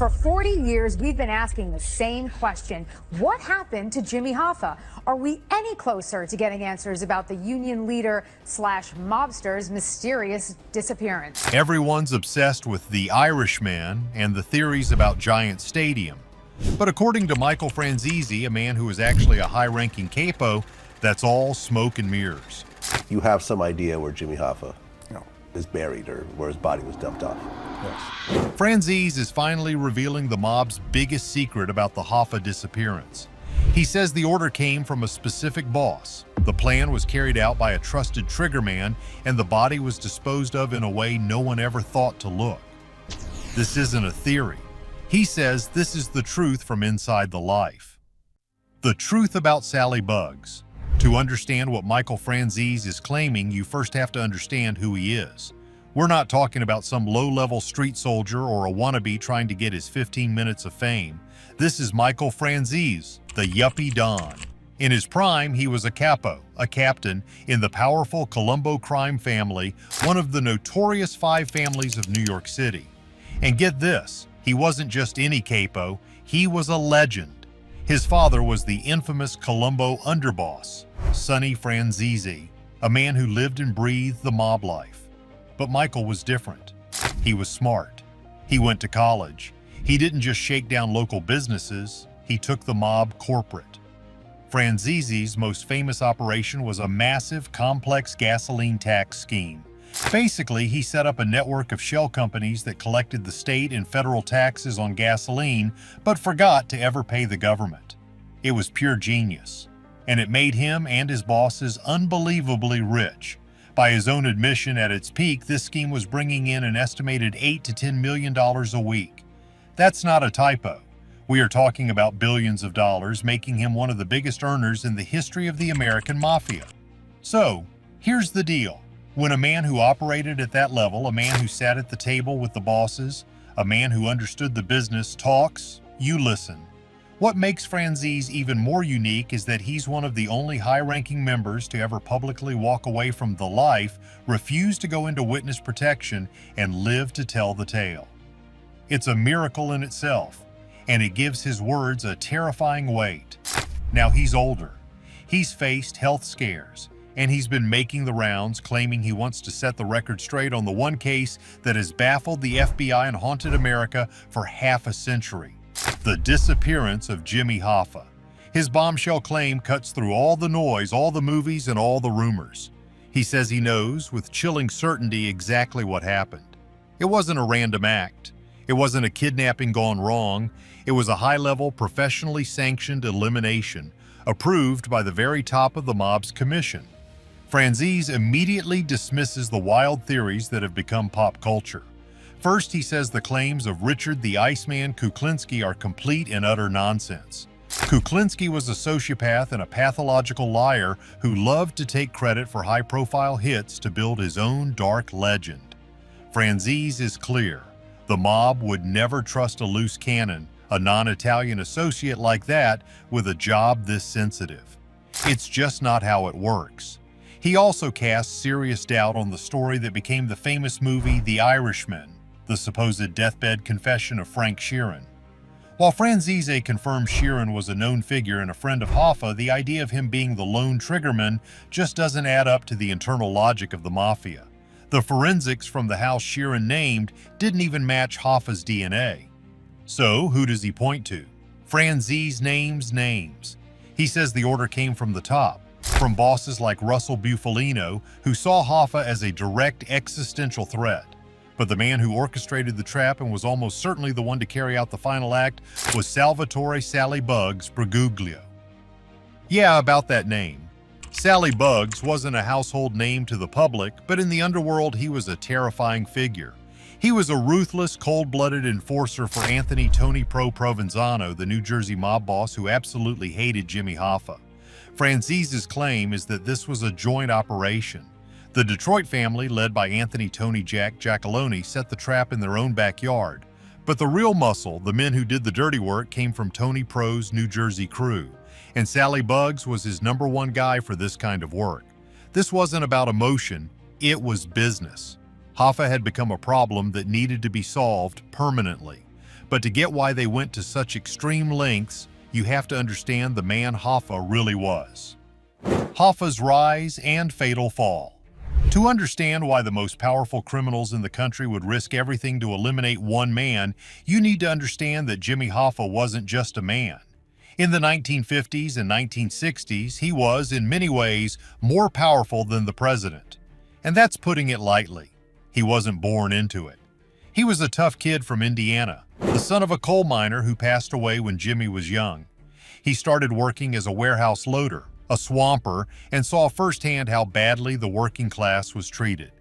For 40 years, we've been asking the same question. What happened to Jimmy Hoffa? Are we any closer to getting answers about the union leader slash mobster's mysterious disappearance? Everyone's obsessed with the Irishman and the theories about Giant Stadium. But according to Michael Franzese, a man who is actually a high-ranking capo, that's all smoke and mirrors. You have some idea where Jimmy Hoffa is buried or where his body was dumped off. Yes. Franzese is finally revealing the mob's biggest secret about the Hoffa disappearance. He says the order came from a specific boss. The plan was carried out by a trusted triggerman, and the body was disposed of in a way no one ever thought to look. This isn't a theory. He says this is the truth from inside the life. The truth about Sally Bugs. To understand what Michael Franzese is claiming, you first have to understand who he is. We're not talking about some low-level street soldier or a wannabe trying to get his 15 minutes of fame. This is Michael Franzese, the yuppie Don. In his prime, he was a capo, a captain, in the powerful Colombo crime family, one of the notorious 5 families of New York City. And get this, he wasn't just any capo, he was a legend. His father was the infamous Colombo underboss, Sonny Franzese, a man who lived and breathed the mob life. But Michael was different. He was smart. He went to college. He didn't just shake down local businesses, he took the mob corporate. Franzese's most famous operation was a massive, complex gasoline tax scheme. Basically, he set up a network of shell companies that collected the state and federal taxes on gasoline, but forgot to ever pay the government. It was pure genius, and it made him and his bosses unbelievably rich. By his own admission, at its peak, this scheme was bringing in an estimated $8 to $10 million a week. That's not a typo. We are talking about billions of dollars, making him one of the biggest earners in the history of the American mafia. So, here's the deal. When a man who operated at that level, a man who sat at the table with the bosses, a man who understood the business talks, you listen. What makes Franzese even more unique is that he's one of the only high-ranking members to ever publicly walk away from the life, refuse to go into witness protection, and live to tell the tale. It's a miracle in itself, and it gives his words a terrifying weight. Now he's older. He's faced health scares, and he's been making the rounds, claiming he wants to set the record straight on the one case that has baffled the FBI and haunted America for half a century: the disappearance of Jimmy Hoffa. His bombshell claim cuts through all the noise, all the movies, and all the rumors. He says he knows with chilling certainty exactly what happened. It wasn't a random act. It wasn't a kidnapping gone wrong. It was a high-level, professionally sanctioned elimination, approved by the very top of the mob's commission. Franzese immediately dismisses the wild theories that have become pop culture. First, he says the claims of Richard the Iceman Kuklinski are complete and utter nonsense. Kuklinski was a sociopath and a pathological liar who loved to take credit for high-profile hits to build his own dark legend. Franzese is clear. The mob would never trust a loose cannon, a non-Italian associate like that, with a job this sensitive. It's just not how it works. He also casts serious doubt on the story that became the famous movie The Irishman, the supposed deathbed confession of Frank Sheeran. While Franzese confirms Sheeran was a known figure and a friend of Hoffa, the idea of him being the lone triggerman just doesn't add up to the internal logic of the mafia. The forensics from the house Sheeran named didn't even match Hoffa's DNA. So, who does he point to? Franzese names names. He says the order came from the top, from bosses like Russell Bufalino, who saw Hoffa as a direct existential threat. But the man who orchestrated the trap and was almost certainly the one to carry out the final act was Salvatore Sally Bugs Bergoglio. Yeah, about that name. Sally Bugs wasn't a household name to the public, but in the underworld he was a terrifying figure. He was a ruthless, cold-blooded enforcer for Anthony Tony Pro Provenzano, the New Jersey mob boss who absolutely hated Jimmy Hoffa. Franzese's claim is that this was a joint operation. The Detroit family, led by Anthony Tony Jack Giacalone, set the trap in their own backyard. But the real muscle, the men who did the dirty work, came from Tony Pro's New Jersey crew. And Sally Bugs was his #1 guy for this kind of work. This wasn't about emotion, it was business. Hoffa had become a problem that needed to be solved permanently. But to get why they went to such extreme lengths, you have to understand the man Hoffa really was. Hoffa's rise and fatal fall. To understand why the most powerful criminals in the country would risk everything to eliminate one man, you need to understand that Jimmy Hoffa wasn't just a man. In the 1950s and 1960s, he was, in many ways, more powerful than the president. And that's putting it lightly. He wasn't born into it. He was a tough kid from Indiana, the son of a coal miner who passed away when Jimmy was young. He started working as a warehouse loader, a swamper, and saw firsthand how badly the working class was treated.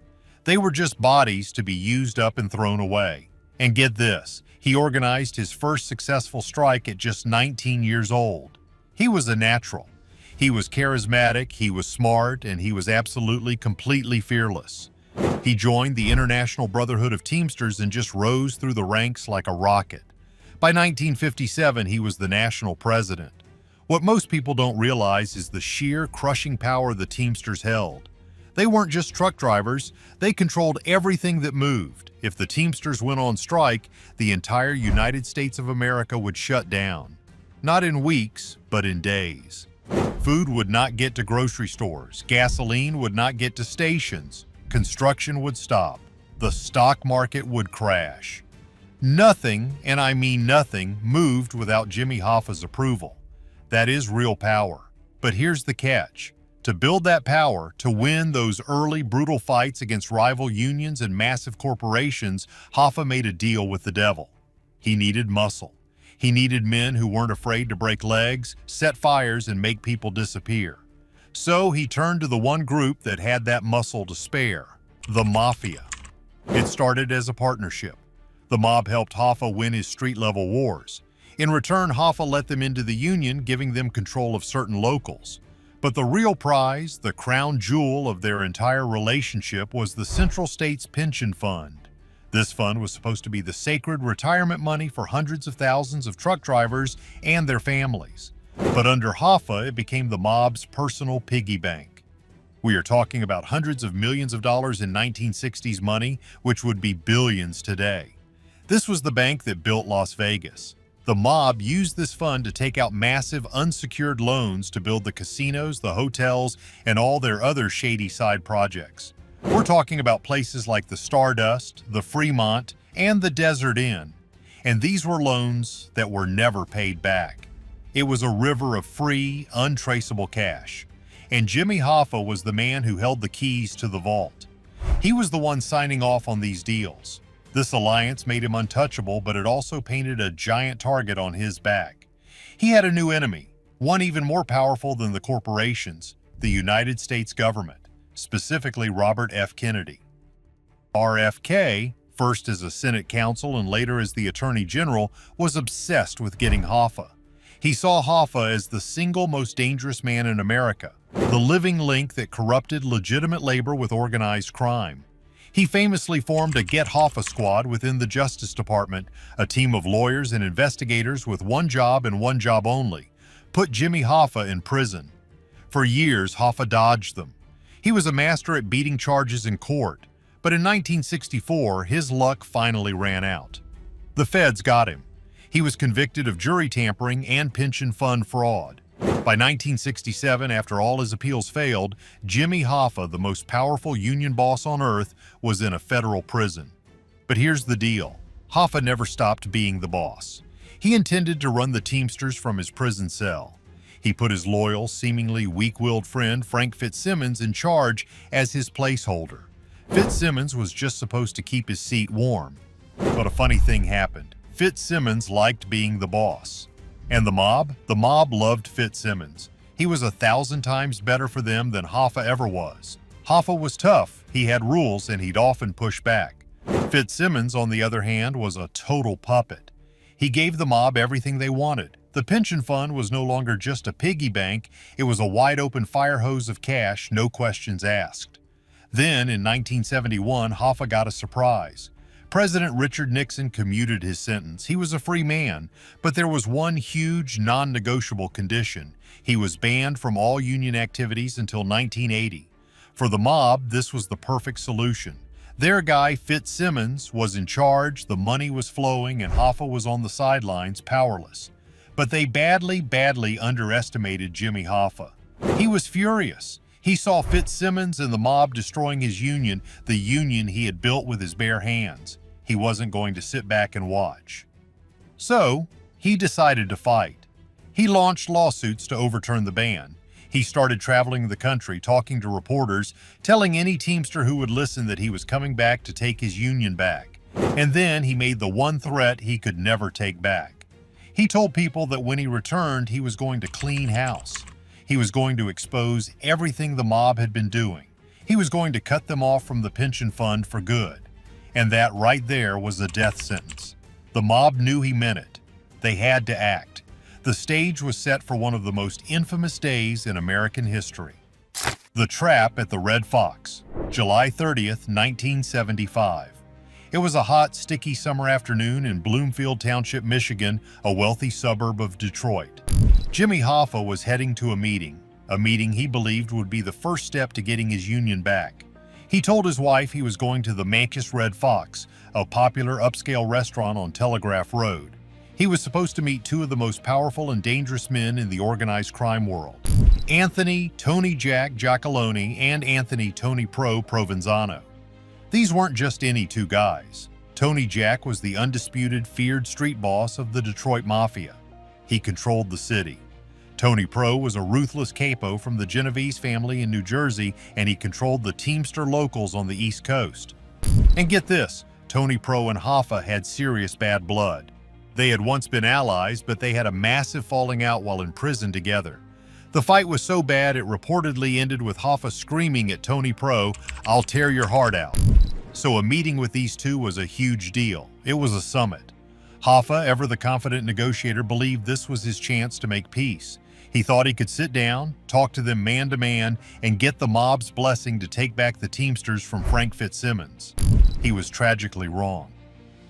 They were just bodies to be used up and thrown away. And get this, he organized his first successful strike at just 19 years old. He was a natural. He was charismatic, he was smart, and he was absolutely, completely fearless. He joined the International Brotherhood of Teamsters and just rose through the ranks like a rocket. By 1957, he was the national president. What most people don't realize is the sheer crushing power the Teamsters held. They weren't just truck drivers, they controlled everything that moved. If the Teamsters went on strike, the entire United States of America would shut down. Not in weeks, but in days. Food would not get to grocery stores, gasoline would not get to stations, construction would stop, the stock market would crash. Nothing, and I mean nothing, moved without Jimmy Hoffa's approval. That is real power. But here's the catch. To build that power, to win those early brutal fights against rival unions and massive corporations, Hoffa made a deal with the devil. He needed muscle. He needed men who weren't afraid to break legs, set fires, and make people disappear. So he turned to the one group that had that muscle to spare, the Mafia. It started as a partnership. The mob helped Hoffa win his street-level wars. In return, Hoffa let them into the Union, giving them control of certain locals. But the real prize, the crown jewel of their entire relationship, was the Central States Pension Fund. This fund was supposed to be the sacred retirement money for hundreds of thousands of truck drivers and their families. But under Hoffa, it became the mob's personal piggy bank. We are talking about hundreds of millions of dollars in 1960s money, which would be billions today. This was the bank that built Las Vegas. The mob used this fund to take out massive unsecured loans to build the casinos, the hotels, and all their other shady side projects. We're talking about places like the Stardust, the Fremont, and the Desert Inn. And these were loans that were never paid back. It was a river of free, untraceable cash. And Jimmy Hoffa was the man who held the keys to the vault. He was the one signing off on these deals. This alliance made him untouchable, but it also painted a giant target on his back. He had a new enemy, one even more powerful than the corporations, the United States government, specifically Robert F. Kennedy. RFK, first as a Senate counsel and later as the Attorney General, was obsessed with getting Hoffa. He saw Hoffa as the single most dangerous man in America, the living link that corrupted legitimate labor with organized crime. He famously formed a Get Hoffa squad within the Justice Department, a team of lawyers and investigators with one job and one job only: put Jimmy Hoffa in prison. For years, Hoffa dodged them. He was a master at beating charges in court, but in 1964, his luck finally ran out. The feds got him. He was convicted of jury tampering and pension fund fraud. By 1967, after all his appeals failed, Jimmy Hoffa, the most powerful union boss on earth, was in a federal prison. But here's the deal. Hoffa never stopped being the boss. He intended to run the Teamsters from his prison cell. He put his loyal, seemingly weak-willed friend Frank Fitzsimmons in charge as his placeholder. Fitzsimmons was just supposed to keep his seat warm. But a funny thing happened. Fitzsimmons liked being the boss. And the mob? The mob loved Fitzsimmons. He was 1,000 times better for them than Hoffa ever was. Hoffa was tough, he had rules, and he'd often push back. Fitzsimmons, on the other hand, was a total puppet. He gave the mob everything they wanted. The pension fund was no longer just a piggy bank, it was a wide-open fire hose of cash, no questions asked. Then, in 1971, Hoffa got a surprise. President Richard Nixon commuted his sentence. He was a free man, but there was one huge, non-negotiable condition. He was banned from all union activities until 1980. For the mob, this was the perfect solution. Their guy, Fitzsimmons, was in charge, the money was flowing, and Hoffa was on the sidelines, powerless. But they badly underestimated Jimmy Hoffa. He was furious. He saw Fitzsimmons and the mob destroying his union, the union he had built with his bare hands. He wasn't going to sit back and watch. So, he decided to fight. He launched lawsuits to overturn the ban. He started traveling the country, talking to reporters, telling any Teamster who would listen that he was coming back to take his union back. And then he made the one threat he could never take back. He told people that when he returned, he was going to clean house. He was going to expose everything the mob had been doing. He was going to cut them off from the pension fund for good. And that right there was a death sentence. The mob knew he meant it. They had to act. The stage was set for one of the most infamous days in American history. The Trap at the Red Fox, July 30th, 1975. It was a hot, sticky summer afternoon in Bloomfield Township, Michigan, a wealthy suburb of Detroit. Jimmy Hoffa was heading to a meeting he believed would be the first step to getting his union back. He told his wife he was going to the Manchus Red Fox, a popular upscale restaurant on Telegraph Road. He was supposed to meet two of the most powerful and dangerous men in the organized crime world, Anthony Tony Jack Giacalone and Anthony Tony Pro Provenzano. These weren't just any two guys. Tony Jack was the undisputed, feared street boss of the Detroit Mafia. He controlled the city. Tony Pro was a ruthless capo from the Genovese family in New Jersey, and he controlled the Teamster locals on the East Coast. And get this, Tony Pro and Hoffa had serious bad blood. They had once been allies, but they had a massive falling out while in prison together. The fight was so bad it reportedly ended with Hoffa screaming at Tony Pro, "I'll tear your heart out." So a meeting with these two was a huge deal. It was a summit. Hoffa, ever the confident negotiator, believed this was his chance to make peace. He thought he could sit down, talk to them man to man, and get the mob's blessing to take back the Teamsters from Frank Fitzsimmons. He was tragically wrong.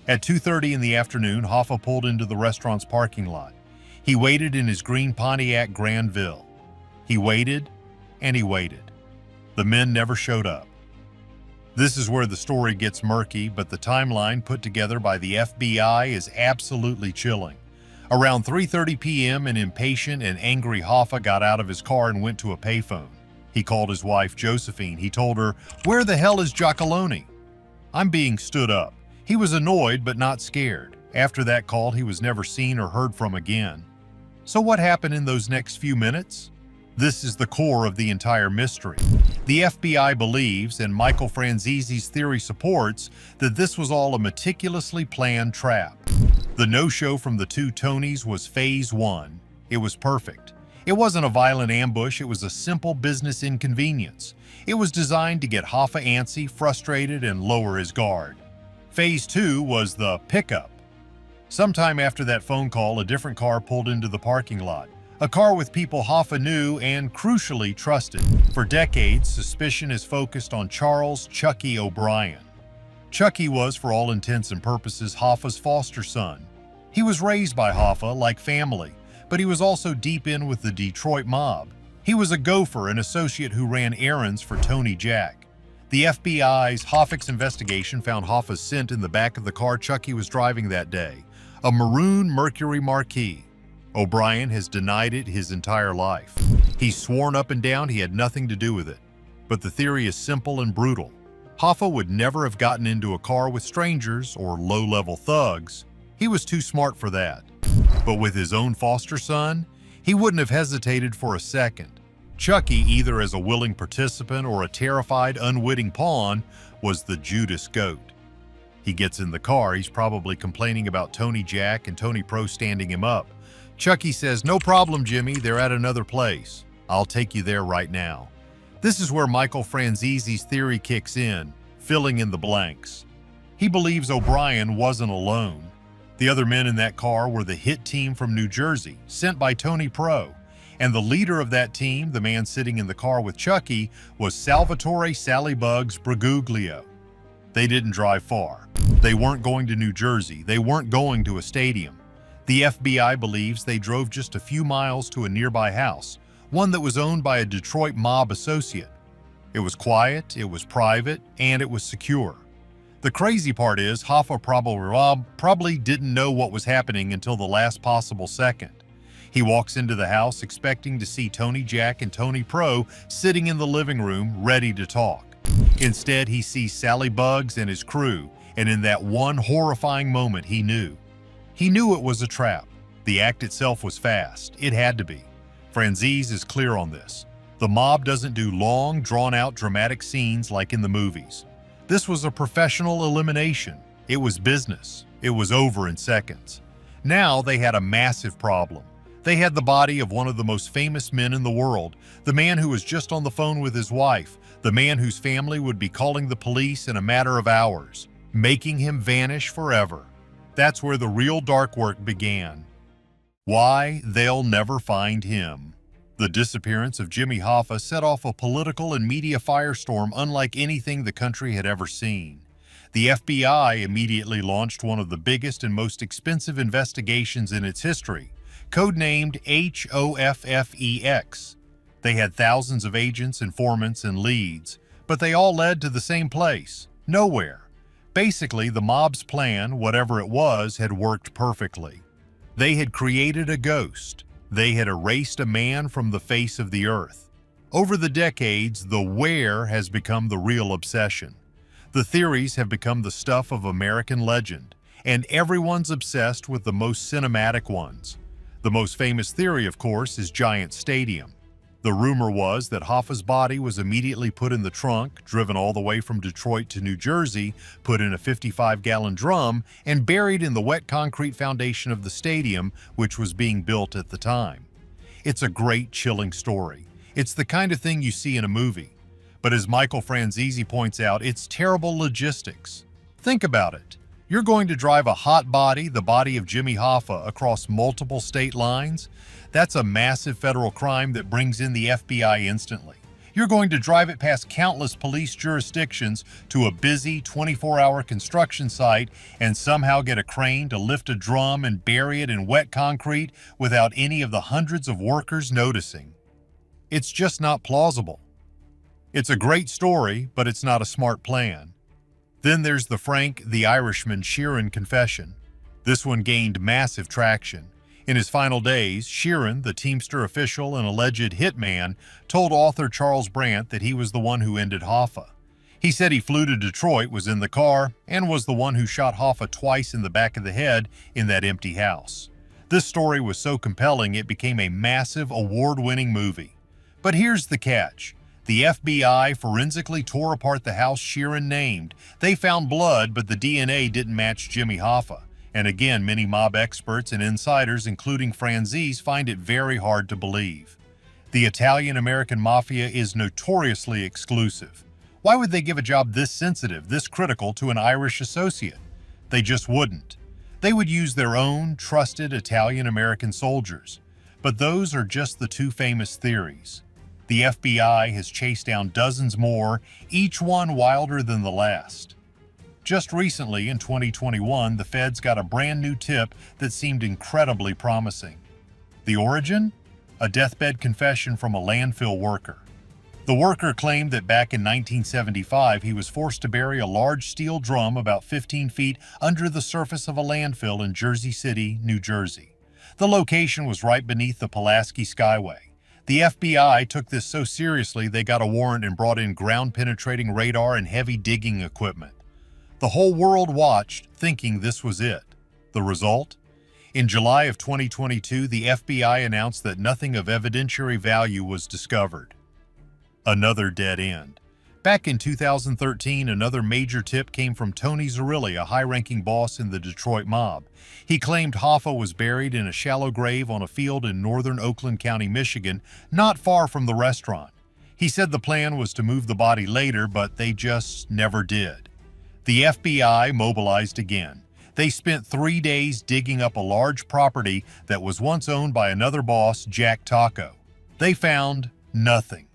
At 2:30 in the afternoon, Hoffa pulled into the restaurant's parking lot. He waited in his green Pontiac Grandville. He waited, and he waited. The men never showed up. This is where the story gets murky, but the timeline put together by the FBI is absolutely chilling. Around 3:30 p.m., an impatient and angry Hoffa got out of his car and went to a payphone. He called his wife, Josephine. He told her, "Where the hell is Giacalone?" "I'm being stood up." He was annoyed but not scared. After that call, he was never seen or heard from again. So what happened in those next few minutes? This is the core of the entire mystery. The FBI believes, and Michael Franzese's theory supports, that this was all a meticulously planned trap. The no-show from the two Tonys was phase one. It was perfect. It wasn't a violent ambush, it was a simple business inconvenience. It was designed to get Hoffa antsy, frustrated, and lower his guard. Phase two was the pickup. Sometime after that phone call, a different car pulled into the parking lot. A car with people Hoffa knew and, crucially, trusted. For decades, suspicion is focused on Charles "Chucky" O'Brien. Chucky was, for all intents and purposes, Hoffa's foster son. He was raised by Hoffa like family, but he was also deep in with the Detroit mob. He was a gopher, an associate who ran errands for Tony Jack. The FBI's Hoffa's investigation found Hoffa's scent in the back of the car Chucky was driving that day, a maroon Mercury Marquis. O'Brien has denied it his entire life. He's sworn up and down he had nothing to do with it. But the theory is simple and brutal. Hoffa would never have gotten into a car with strangers or low-level thugs. He was too smart for that. But with his own foster son, he wouldn't have hesitated for a second. Chucky, either as a willing participant or a terrified, unwitting pawn, was the Judas goat. He gets in the car, he's probably complaining about Tony Jack and Tony Pro standing him up. Chucky says, "No problem, Jimmy, they're at another place. I'll take you there right now." This is where Michael Franzese's theory kicks in, filling in the blanks. He believes O'Brien wasn't alone. The other men in that car were the hit team from New Jersey, sent by Tony Pro. And the leader of that team, the man sitting in the car with Chucky, was Salvatore "Sally Bugs" Briguglio. They didn't drive far. They weren't going to New Jersey. They weren't going to a stadium. The FBI believes they drove just a few miles to a nearby house, one that was owned by a Detroit mob associate. It was quiet, it was private, and it was secure. The crazy part is Hoffa probably didn't know what was happening until the last possible second. He walks into the house expecting to see Tony Jack and Tony Pro sitting in the living room ready to talk. Instead, he sees Sally Bugs and his crew, and in that one horrifying moment he knew. He knew it was a trap. The act itself was fast. It had to be. Franzese is clear on this. The mob doesn't do long, drawn-out dramatic scenes like in the movies. This was a professional elimination. It was business. It was over in seconds. Now they had a massive problem. They had the body of one of the most famous men in the world, the man who was just on the phone with his wife, the man whose family would be calling the police in a matter of hours, making him vanish forever. That's where the real dark work began. Why they'll never find him. The disappearance of Jimmy Hoffa set off a political and media firestorm unlike anything the country had ever seen. The FBI immediately launched one of the biggest and most expensive investigations in its history, codenamed Hoffex. They had thousands of agents, informants, and leads, but they all led to the same place, nowhere. Basically, the mob's plan, whatever it was, had worked perfectly. They had created a ghost. They had erased a man from the face of the earth. Over the decades, the where has become the real obsession. The theories have become the stuff of American legend, and everyone's obsessed with the most cinematic ones. The most famous theory, of course, is Giant Stadium. The rumor was that Hoffa's body was immediately put in the trunk, driven all the way from Detroit to New Jersey, put in a 55-gallon drum, and buried in the wet concrete foundation of the stadium, which was being built at the time. It's a great, chilling story. It's the kind of thing you see in a movie. But as Michael Franzese points out, it's terrible logistics. Think about it. You're going to drive a hot body, the body of Jimmy Hoffa, across multiple state lines? That's a massive federal crime that brings in the FBI instantly. You're going to drive it past countless police jurisdictions to a busy 24-hour construction site and somehow get a crane to lift a drum and bury it in wet concrete without any of the hundreds of workers noticing. It's just not plausible. It's a great story, but it's not a smart plan. Then there's the Frank the Irishman Sheeran confession. This one gained massive traction. In his final days, Sheeran, the Teamster official and alleged hitman, told author Charles Brandt that he was the one who ended Hoffa. He said he flew to Detroit, was in the car, and was the one who shot Hoffa twice in the back of the head in that empty house. This story was so compelling it became a massive, award-winning movie. But here's the catch. The FBI forensically tore apart the house Sheeran named. They found blood, but the DNA didn't match Jimmy Hoffa. And again, many mob experts and insiders, including Franzese, find it very hard to believe. The Italian-American mafia is notoriously exclusive. Why would they give a job this sensitive, this critical to an Irish associate? They just wouldn't. They would use their own trusted Italian-American soldiers. But those are just the two famous theories. The FBI has chased down dozens more, each one wilder than the last. Just recently, in 2021, the feds got a brand new tip that seemed incredibly promising. The origin? A deathbed confession from a landfill worker. The worker claimed that back in 1975, he was forced to bury a large steel drum about 15 feet under the surface of a landfill in Jersey City, New Jersey. The location was right beneath the Pulaski Skyway. The FBI took this so seriously they got a warrant and brought in ground-penetrating radar and heavy digging equipment. The whole world watched, thinking this was it. The result? In July of 2022, the FBI announced that nothing of evidentiary value was discovered. Another dead end. Back in 2013, another major tip came from Tony Zerilli, a high-ranking boss in the Detroit mob. He claimed Hoffa was buried in a shallow grave on a field in northern Oakland County, Michigan, not far from the restaurant. He said the plan was to move the body later, but they just never did. The FBI mobilized again. They spent 3 days digging up a large property that was once owned by another boss, Jack Taco. They found nothing.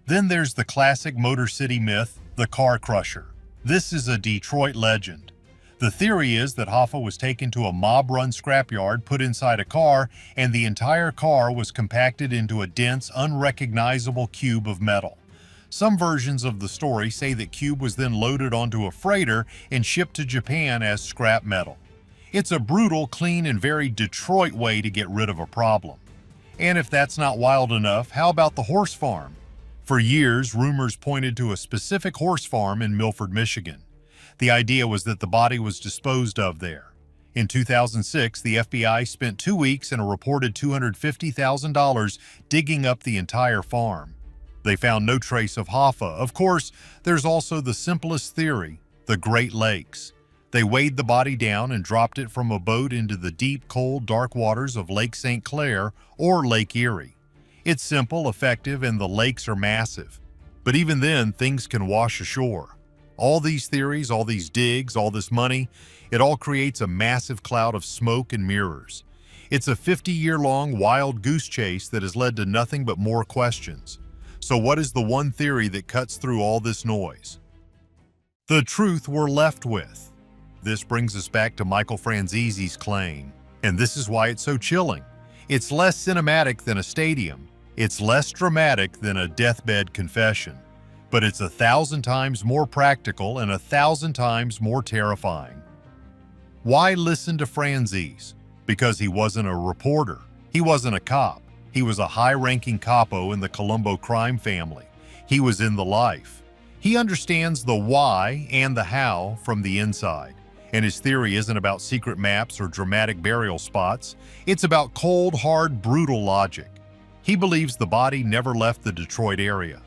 Then there's the classic Motor City myth, the car crusher. This is a Detroit legend. The theory is that Hoffa was taken to a mob-run scrapyard, put inside a car, and the entire car was compacted into a dense, unrecognizable cube of metal. Some versions of the story say that Cube was then loaded onto a freighter and shipped to Japan as scrap metal. It's a brutal, clean, and very Detroit way to get rid of a problem. And if that's not wild enough, how about the horse farm? For years, rumors pointed to a specific horse farm in Milford, Michigan. The idea was that the body was disposed of there. In 2006, the FBI spent 2 weeks and a reported $250,000 digging up the entire farm. They found no trace of Hoffa. Of course, there's also the simplest theory, the Great Lakes. They weighed the body down and dropped it from a boat into the deep, cold, dark waters of Lake St. Clair or Lake Erie. It's simple, effective, and the lakes are massive. But even then, things can wash ashore. All these theories, all these digs, all this money, it all creates a massive cloud of smoke and mirrors. It's a 50-year-long wild goose chase that has led to nothing but more questions. So what is the one theory that cuts through all this noise? The truth we're left with. This brings us back to Michael Franzese's claim, and this is why it's so chilling. It's less cinematic than a stadium. It's less dramatic than a deathbed confession. But it's 1,000 times more practical and 1,000 times more terrifying. Why listen to Franzese? Because he wasn't a reporter. He wasn't a cop. He was a high-ranking capo in the Colombo crime family. He was in the life. He understands the why and the how from the inside. And his theory isn't about secret maps or dramatic burial spots. It's about cold, hard, brutal logic. He believes the body never left the Detroit area.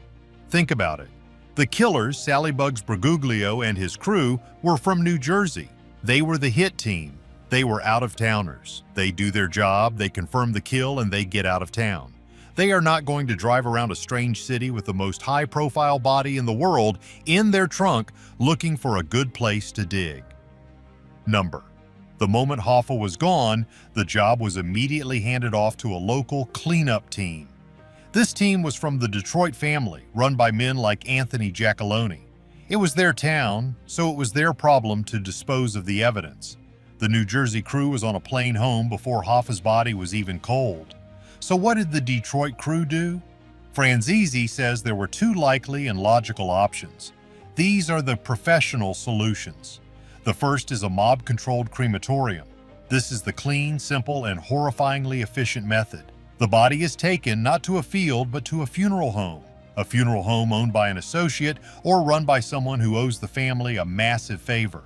Think about it. The killers, Sally Bugs Bergoglio and his crew, were from New Jersey. They were the hit team. They were out-of-towners. They do their job, they confirm the kill, and they get out of town. They are not going to drive around a strange city with the most high-profile body in the world in their trunk looking for a good place to dig. Number. The moment Hoffa was gone, the job was immediately handed off to a local cleanup team. This team was from the Detroit family, run by men like Anthony Giacalone. It was their town, so it was their problem to dispose of the evidence. The New Jersey crew was on a plane home before Hoffa's body was even cold. So what did the Detroit crew do? Franzese says there were two likely and logical options. These are the professional solutions. The first is a mob-controlled crematorium. This is the clean, simple, and horrifyingly efficient method. The body is taken not to a field but to a funeral home owned by an associate or run by someone who owes the family a massive favor.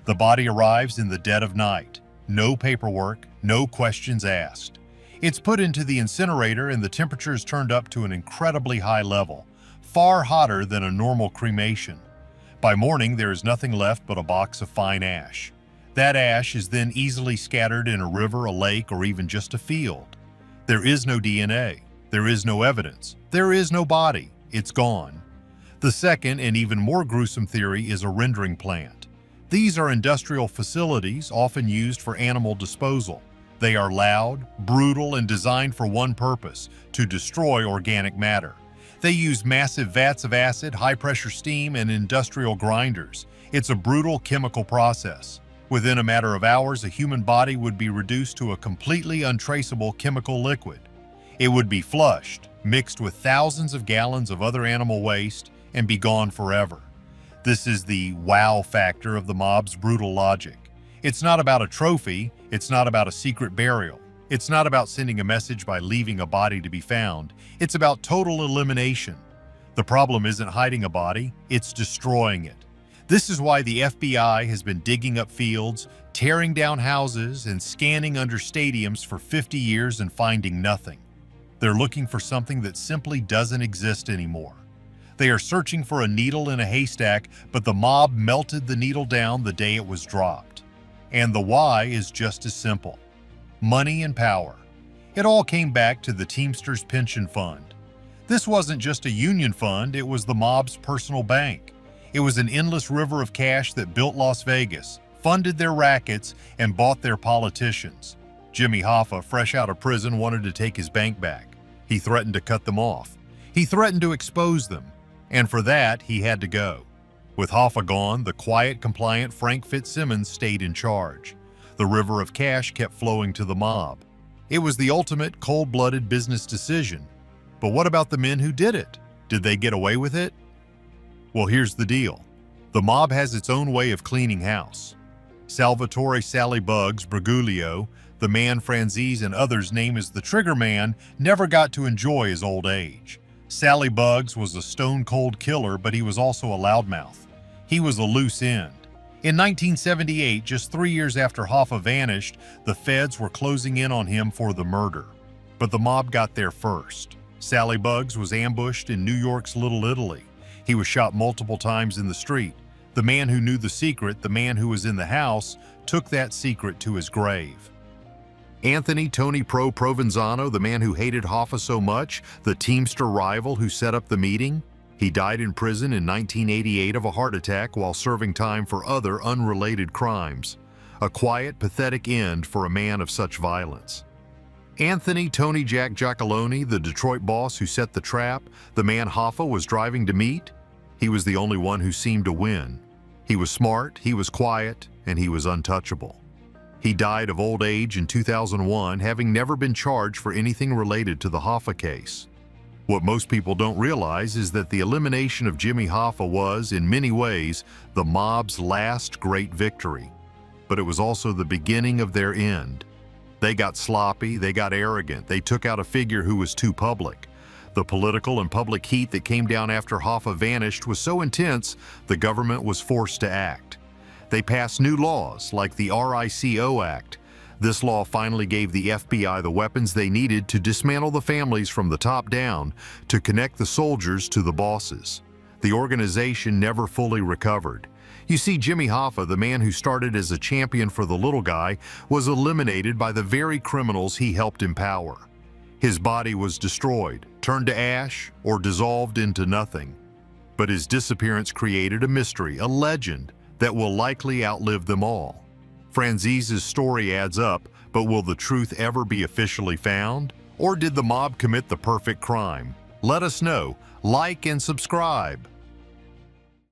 The body arrives in the dead of night. No paperwork, no questions asked. It's put into the incinerator and the temperature is turned up to an incredibly high level, far hotter than a normal cremation. By morning, there is nothing left but a box of fine ash. That ash is then easily scattered in a river, a lake, or even just a field. There is no DNA. There is no evidence. There is no body. It's gone. The second and even more gruesome theory is a rendering plant. These are industrial facilities often used for animal disposal. They are loud, brutal, and designed for one purpose: to destroy organic matter. They use massive vats of acid, high-pressure steam, and industrial grinders. It's a brutal chemical process. Within a matter of hours, a human body would be reduced to a completely untraceable chemical liquid. It would be flushed, mixed with thousands of gallons of other animal waste, and be gone forever. This is the wow factor of the mob's brutal logic. It's not about a trophy, it's not about a secret burial. It's not about sending a message by leaving a body to be found. It's about total elimination. The problem isn't hiding a body, it's destroying it. This is why the FBI has been digging up fields, tearing down houses, and scanning under stadiums for 50 years and finding nothing. They're looking for something that simply doesn't exist anymore. They are searching for a needle in a haystack, but the mob melted the needle down the day it was dropped. And the why is just as simple. Money and power. It all came back to the Teamsters Pension Fund. This wasn't just a union fund, it was the mob's personal bank. It was an endless river of cash that built Las Vegas, funded their rackets, and bought their politicians. Jimmy Hoffa, fresh out of prison, wanted to take his bank back. He threatened to cut them off. He threatened to expose them. And for that, he had to go. With Hoffa gone, the quiet, compliant Frank Fitzsimmons stayed in charge. The river of cash kept flowing to the mob. It was the ultimate cold-blooded business decision. But what about the men who did it? Did they get away with it? Well, here's the deal. The mob has its own way of cleaning house. Salvatore Sally Bugs Briguglio, the man Franzese and others name as the triggerman, never got to enjoy his old age. Sally Bugs was a stone-cold killer, but he was also a loudmouth. He was a loose end. In 1978, just 3 years after Hoffa vanished, the feds were closing in on him for the murder. But the mob got there first. Sally Bugs was ambushed in New York's Little Italy. He was shot multiple times in the street. The man who knew the secret, the man who was in the house, took that secret to his grave. Anthony Tony Pro Provenzano, the man who hated Hoffa so much, the Teamster rival who set up the meeting, he died in prison in 1988 of a heart attack while serving time for other unrelated crimes. A quiet, pathetic end for a man of such violence. Anthony Tony Jack Giacalone, the Detroit boss who set the trap, the man Hoffa was driving to meet, he was the only one who seemed to win. He was smart, he was quiet, and he was untouchable. He died of old age in 2001, having never been charged for anything related to the Hoffa case. What most people don't realize is that the elimination of Jimmy Hoffa was, in many ways, the mob's last great victory. But it was also the beginning of their end. They got sloppy, they got arrogant, they took out a figure who was too public. The political and public heat that came down after Hoffa vanished was so intense, the government was forced to act. They passed new laws, like the RICO Act. This law finally gave the FBI the weapons they needed to dismantle the families from the top down, to connect the soldiers to the bosses. The organization never fully recovered. You see, Jimmy Hoffa, the man who started as a champion for the little guy, was eliminated by the very criminals he helped empower. His body was destroyed, turned to ash, or dissolved into nothing. But his disappearance created a mystery, a legend, that will likely outlive them all. Franzese's story adds up, but will the truth ever be officially found? Or did the mob commit the perfect crime? Let us know. Like and subscribe.